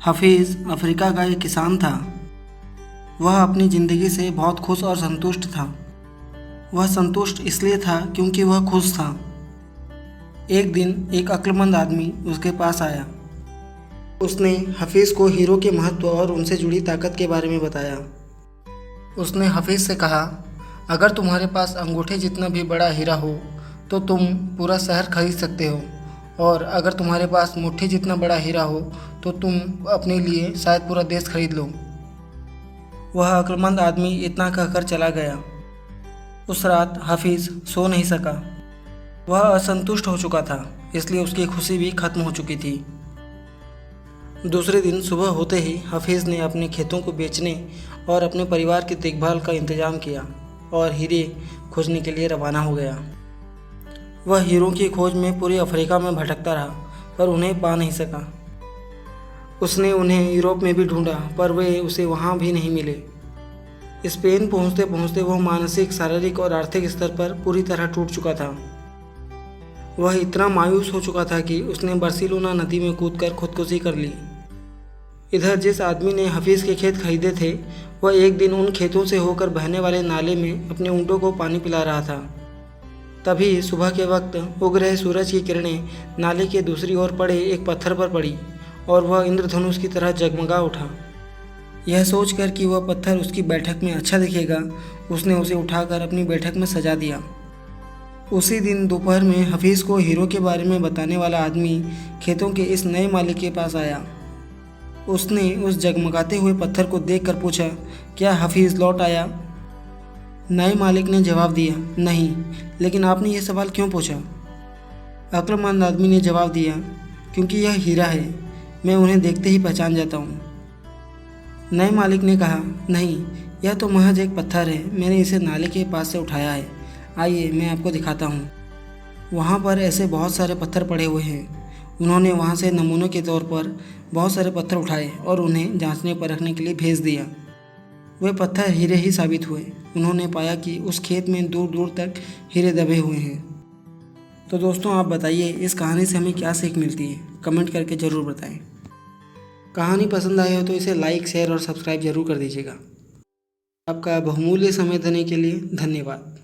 Hafeez Africa का एक किसान था। वह अपनी ज़िंदगी से बहुत खुश और संतुष्ट था। वह संतुष्ट इसलिए था क्योंकि वह खुश था। एक दिन एक अक्लमंद आदमी उसके पास आया। उसने हफीज़ को हीरो के महत्व और उनसे जुड़ी ताकत के बारे में बताया। उसने हफीज़ से कहा, अगर तुम्हारे पास अंगूठे जितना भी बड़ा हीरा हो तो तुम पूरा शहर खरीद सकते हो, और अगर तुम्हारे पास मुट्ठी जितना बड़ा हीरा हो तो तुम अपने लिए शायद पूरा देश खरीद लो। वह अक्लमंद आदमी इतना कहकर चला गया। उस रात हफीज़ सो नहीं सका। वह असंतुष्ट हो चुका था, इसलिए उसकी खुशी भी खत्म हो चुकी थी। दूसरे दिन सुबह होते ही हफीज़ ने अपने खेतों को बेचने और अपने परिवार की देखभाल का इंतजाम किया और हीरे खोजने के लिए रवाना हो गया। वह हीरों की खोज में पूरे अफ्रीका में भटकता रहा, पर उन्हें पा नहीं सका। उसने उन्हें यूरोप में भी ढूंढा, पर वे उसे वहाँ भी नहीं मिले। स्पेन पहुँचते पहुँचते वह मानसिक, शारीरिक और आर्थिक स्तर पर पूरी तरह टूट चुका था। वह इतना मायूस हो चुका था कि उसने बार्सिलोना नदी में कूदकर खुदकुशी कर ली। इधर जिस आदमी ने हफीज़ के खेत खरीदे थे, वह एक दिन उन खेतों से होकर बहने वाले नाले में अपने ऊँटों को पानी पिला रहा था। तभी सुबह के वक्त उग रहे सूरज की किरणें नाले के दूसरी ओर पड़े एक पत्थर पर पड़ी और वह इंद्रधनुष की तरह जगमगा उठा। यह सोचकर कि वह पत्थर उसकी बैठक में अच्छा दिखेगा, उसने उसे उठाकर अपनी बैठक में सजा दिया। उसी दिन दोपहर में हफीज़ को हीरो के बारे में बताने वाला आदमी खेतों के इस नए मालिक के पास आया। उसने उस जगमगाते हुए पत्थर को देखकर पूछा, क्या हफीज़ लौट आया? नए मालिक ने जवाब दिया, नहीं, लेकिन आपने यह सवाल क्यों पूछा? अक्लमंद आदमी ने जवाब दिया, क्योंकि यह हीरा है, मैं उन्हें देखते ही पहचान जाता हूँ। नए मालिक ने कहा, नहीं, यह तो महज एक पत्थर है, मैंने इसे नाले के पास से उठाया है, आइए मैं आपको दिखाता हूँ। वहाँ पर ऐसे बहुत सारे पत्थर पड़े हुए हैं। उन्होंने वहाँ से नमूने के तौर पर बहुत सारे पत्थर उठाए और उन्हें जांचने परखने के लिए भेज दिया। वे पत्थर हीरे ही साबित हुए। उन्होंने पाया कि उस खेत में दूर दूर तक हीरे दबे हुए हैं। तो दोस्तों, आप बताइए इस कहानी से हमें क्या सीख मिलती है? कमेंट करके ज़रूर बताएं। कहानी पसंद आई हो तो इसे लाइक, शेयर और सब्सक्राइब जरूर कर दीजिएगा। आपका बहुमूल्य समय देने के लिए धन्यवाद।